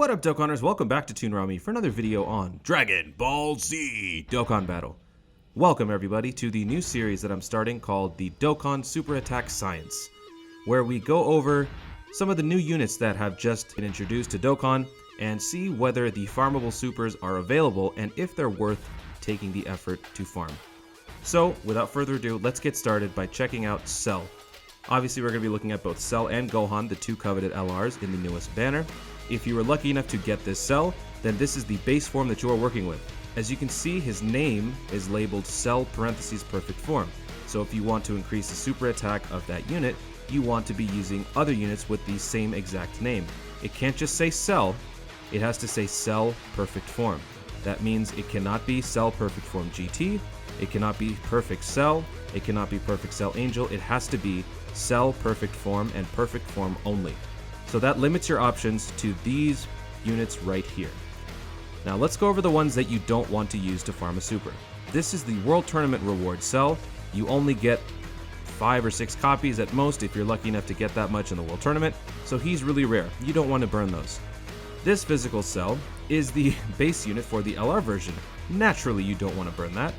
What up, Dokkaners? Welcome back to Toonrami for another video on Dragon Ball Z Dokkan Battle. Welcome everybody to the new series that I'm starting called the Dokkan Super Attack Science, where we go over some of the new units that have just been introduced to Dokkan and see whether the farmable supers are available and if they're worth taking the effort to farm. So, without further ado, let's get started by checking out Cell. Obviously, we're going to be looking at both Cell and Gohan, the two coveted LRs in the newest banner. If you were lucky enough to get this Cell, then this is the base form that you are working with. As you can see, his name is labeled Cell parentheses perfect form. So if you want to increase the super attack of that unit, you want to be using other units with the same exact name. It can't just say Cell, it has to say Cell perfect form. That means it cannot be Cell perfect form GT, it cannot be perfect Cell, it cannot be perfect Cell Angel, it has to be Cell perfect form and perfect form only. So that limits your options to these units right here. Now let's go over the ones that you don't want to use to farm a super. This is the World Tournament reward Cell. You only get 5 or 6 copies at most if you're lucky enough to get that much in the World Tournament, so he's really rare. You don't want to burn those. This physical Cell is the base unit for the LR version. Naturally, you don't want to burn that.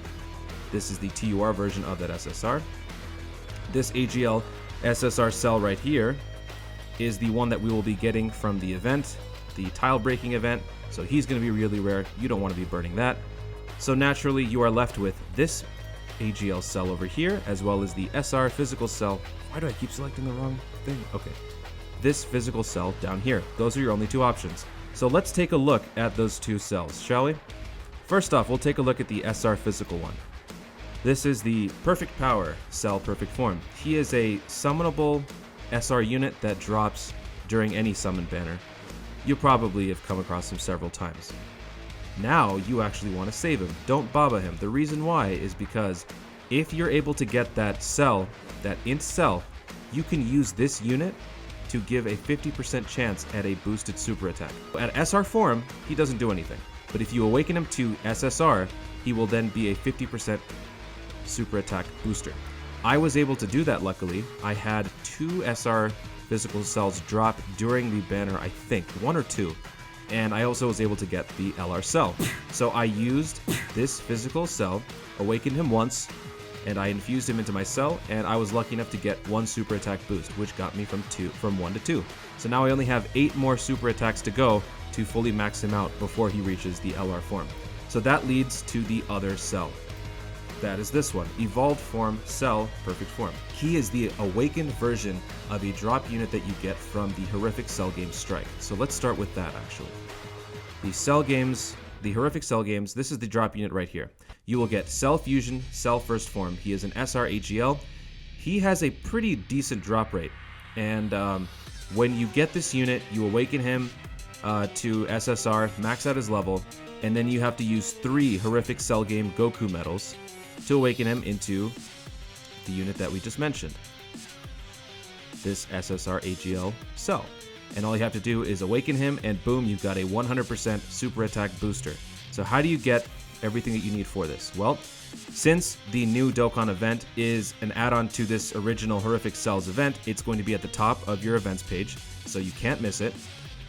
This is the TUR version of that SSR. This AGL SSR Cell right here is the one that we will be getting from the event, the tile breaking event, so he's going to be really rare. You don't want to be burning that. So naturally, you are left with this AGL Cell over here, as well as the SR physical Cell. Why do I keep selecting the wrong thing? Okay. This physical Cell down here. Those are your only two options. So let's take a look at those two cells, shall we? First off, we'll take a look at the SR physical one. This is the Perfect Power Cell Perfect Form. He is a summonable SR unit that drops during any summon banner. You probably have come across him several times. Now you actually want to save him. Don't baba him. The reason why is because if you're able to get that cell, that int cell, you can use this unit to give a 50% chance at a boosted super attack. At SR form, he doesn't do anything. But if you awaken him to SSR, he will then be a 50% super attack booster. I was able to do that luckily. I had 2 SR physical cells drop during the banner, I think, 1 or 2. And I also was able to get the LR cell. So I used this physical cell, awakened him once, and I infused him into my cell, and I was lucky enough to get 1 super attack boost, which got me from 1 to 2. So now I only have 8 more super attacks to go to fully max him out before he reaches the LR form. So that leads to the other cell. That is this one, Evolved Form Cell Perfect Form. He is the awakened version of a drop unit that you get from the Horrific Cell Game Strike. So let's start with that actually. The Cell Games, the Horrific Cell Games, this is the drop unit right here. You will get Cell Fusion, Cell First Form. He is an SR AGL. He has a pretty decent drop rate. And when you get this unit, you awaken him to SSR, max out his level, and then you have to use 3 Horrific Cell Game Goku medals to awaken him into the unit that we just mentioned, this SSR AGL Cell. And all you have to do is awaken him, and boom, you've got a 100% super attack booster. So how do you get everything that you need for this? Well, since the new Dokkan event is an add-on to this original Horrific Cells event, it's going to be at the top of your events page, so you can't miss it.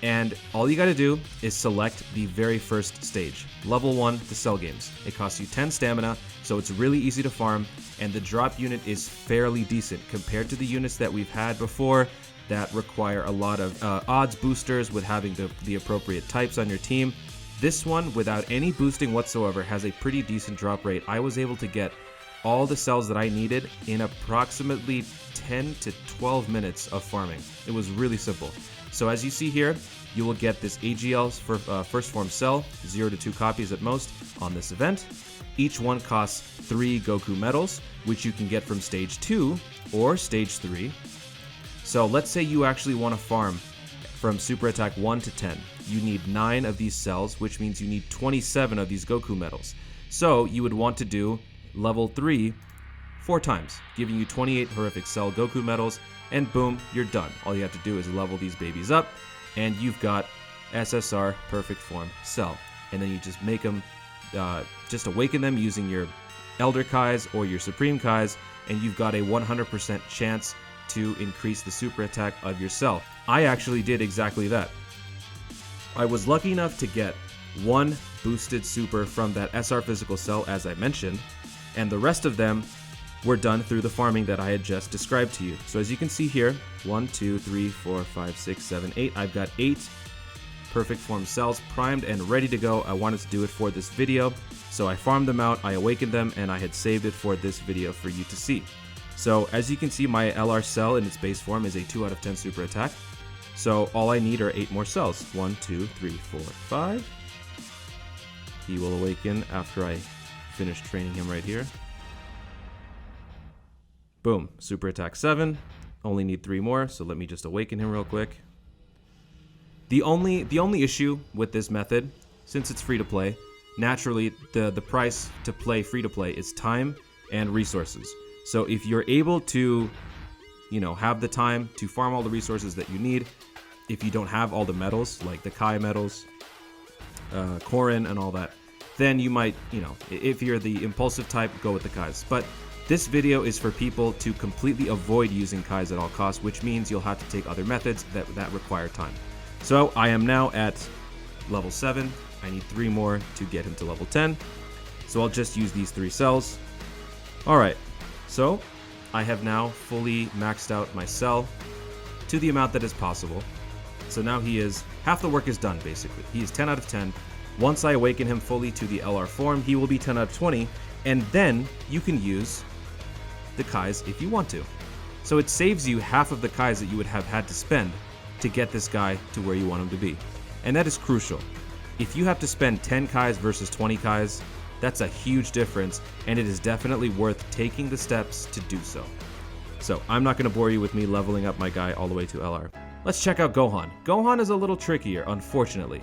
And all you gotta do is select the very first stage, level 1, the Cell Games. It costs you 10 stamina, so it's really easy to farm, and the drop unit is fairly decent compared to the units that we've had before that require a lot of odds boosters with having the appropriate types on your team. This one, without any boosting whatsoever, has a pretty decent drop rate. I was able to get all the cells that I needed in approximately 10 to 12 minutes of farming. It was really simple. So as you see here, you will get this AGL for first form cell, 0 to 2 copies at most on this event. Each one costs 3 Goku medals, which you can get from stage 2 or stage 3. So let's say you actually want to farm from super attack 1 to 10. You need 9 of these cells, which means you need 27 of these Goku medals. So you would want to do level 3 4 times, giving you 28 Horrific Cell Goku medals, and boom, you're done. All you have to do is level these babies up, and you've got SSR Perfect Form Cell. And then you just make them, just awaken them using your Elder KAIS or your Supreme KAIS, and you've got a 100% chance to increase the super attack of your cell. I actually did exactly that. I was lucky enough to get one boosted super from that SR physical cell, as I mentioned, and the rest of them were done through the farming that I had just described to you. So as you can see here, 1, 2, 3, 4, 5, 6, 7, 8. I've got 8 perfect form cells primed and ready to go. I wanted to do it for this video, so I farmed them out, I awakened them, and I had saved it for this video for you to see. So as you can see, my LR cell in its base form is a 2 out of 10 super attack. So all I need are 8 more cells. 1, 2, 3, 4, 5. He will awaken after I finish training him right here. Boom, super attack 7. Only need 3 more, so let me just awaken him real quick. The only issue with this method, since it's free to play, naturally the price to play free to play is time and resources. So if you're able to, have the time to farm all the resources that you need, if you don't have all the medals, like the Kai medals, Korin and all that, then you might, if you're the impulsive type, go with the Kais. But this video is for people to completely avoid using Kais at all costs, which means you'll have to take other methods that require time. So I am now at level 7. I need 3 more to get him to level 10. So I'll just use these 3 cells. Alright, so I have now fully maxed out my cell to the amount that is possible. So now half the work is done basically. He is 10 out of 10. Once I awaken him fully to the LR form, he will be 10 out of 20. And then you can use the Kais if you want to. So it saves you half of the Kais that you would have had to spend to get this guy to where you want him to be. And that is crucial. If you have to spend 10 Kais versus 20 Kais, that's a huge difference, and it is definitely worth taking the steps to do so. So I'm not going to bore you with me leveling up my guy all the way to LR. Let's check out Gohan. Gohan is a little trickier, unfortunately.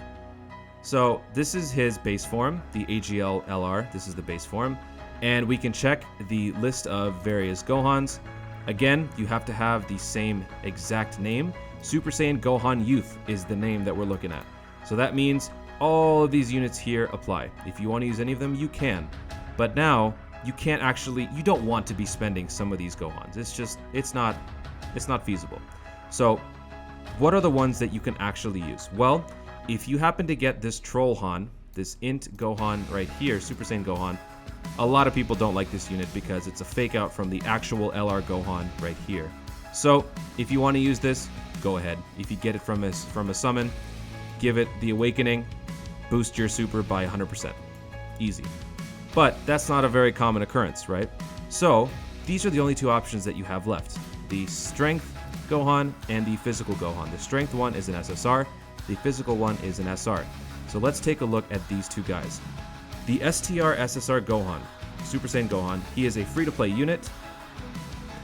So this is his base form, the AGL LR. This is the base form. And we can check the list of various Gohans. Again, you have to have the same exact name. Super Saiyan Gohan Youth is the name that we're looking at. So that means all of these units here apply. If you want to use any of them, you can. But now, you don't want to be spending some of these Gohans. It's not feasible. So, what are the ones that you can actually use? Well, if you happen to get this Troll Han, this Int Gohan right here, Super Saiyan Gohan, a lot of people don't like this unit because it's a fake out from the actual LR Gohan right here. So, if you want to use this, go ahead. If you get it from a summon, give it the awakening, boost your super by 100%. Easy. But that's not a very common occurrence, right? So, these are the only 2 options that you have left. The Strength Gohan and the Physical Gohan. The Strength one is an SSR, the Physical one is an SR. So let's take a look at these 2 guys. The STR SSR Gohan, Super Saiyan Gohan, he is a free-to-play unit.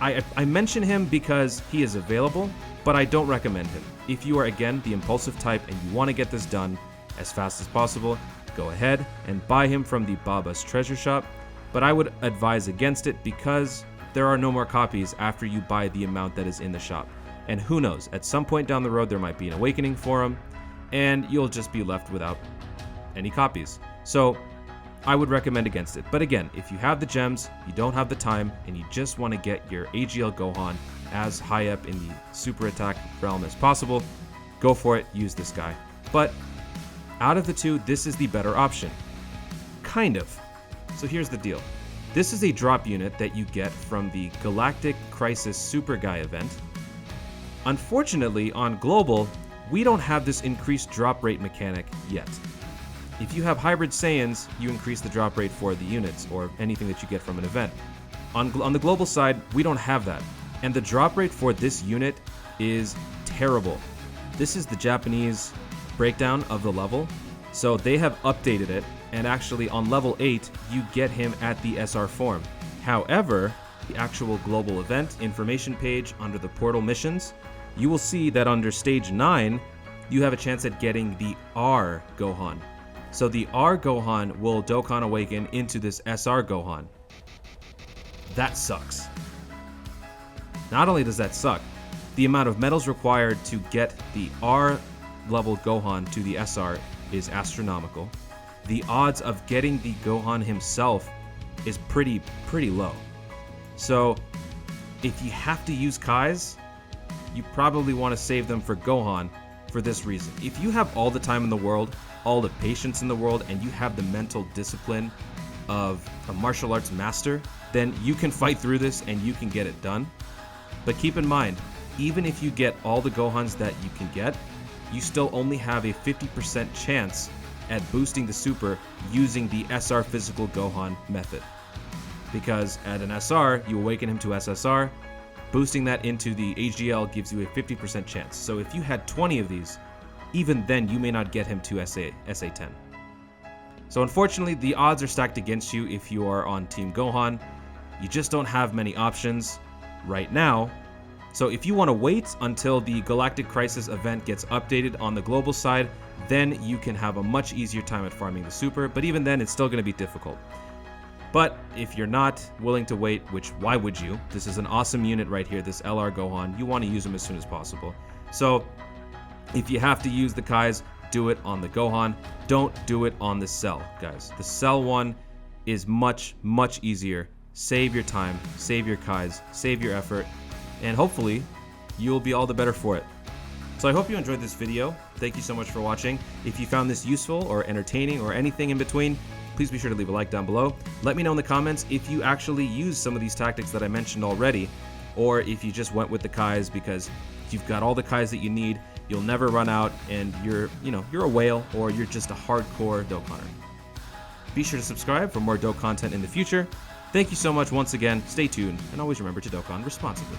I mention him because he is available, but I don't recommend him. If you are, again, the impulsive type and you want to get this done as fast as possible, go ahead and buy him from the Baba's Treasure Shop, but I would advise against it because there are no more copies after you buy the amount that is in the shop. And who knows, at some point down the road there might be an awakening for him, and you'll just be left without any copies. So I would recommend against it. But again, if you have the gems, you don't have the time, and you just want to get your AGL Gohan as high up in the super attack realm as possible, go for it, use this guy. But out of the 2, this is the better option. Kind of. So here's the deal. This is a drop unit that you get from the Galactic Crisis Super Guy event. Unfortunately, on Global, we don't have this increased drop rate mechanic yet. If you have Hybrid Saiyans, you increase the drop rate for the units, or anything that you get from an event. On the Global side, we don't have that. And the drop rate for this unit is terrible. This is the Japanese breakdown of the level. So they have updated it, and actually on level 8, you get him at the SR form. However, the actual global event information page under the portal missions, you will see that under stage 9, you have a chance at getting the R Gohan. So the R Gohan will Dokkan Awaken into this SR Gohan. That sucks. Not only does that suck, the amount of medals required to get the R level Gohan to the SR is astronomical. The odds of getting the Gohan himself is pretty low. So if you have to use Kais, you probably want to save them for Gohan for this reason. If you have all the time in the world, all the patience in the world, and you have the mental discipline of a martial arts master, then you can fight through this and you can get it done. But keep in mind, even if you get all the Gohans that you can get, you still only have a 50% chance at boosting the super using the SR physical Gohan method. Because at an SR, you awaken him to SSR, boosting that into the HDL gives you a 50% chance. So if you had 20 of these, even then you may not get him to SA10. So unfortunately, the odds are stacked against you if you are on Team Gohan. You just don't have many options right now. So if you want to wait until the Galactic Crisis event gets updated on the global side, then you can have a much easier time at farming the super, but even then it's still going to be difficult. But if you're not willing to wait, which why would you? This is an awesome unit right here, this LR Gohan. You want to use him as soon as possible. So if you have to use the KAIS, do it on the Gohan. Don't do it on the Cell, guys. The Cell one is much, much easier. Save your time, save your KAIS, save your effort, and hopefully you'll be all the better for it. So I hope you enjoyed this video. Thank you so much for watching. If you found this useful or entertaining or anything in between, please be sure to leave a like down below. Let me know in the comments if you actually use some of these tactics that I mentioned already, or if you just went with the KAIS because you've got all the KAIS that you need, you'll never run out, and you're a whale, or you're just a hardcore Dokkaner. Be sure to subscribe for more Dokkan content in the future. Thank you so much once again. Stay tuned, and always remember to Dokkan responsibly.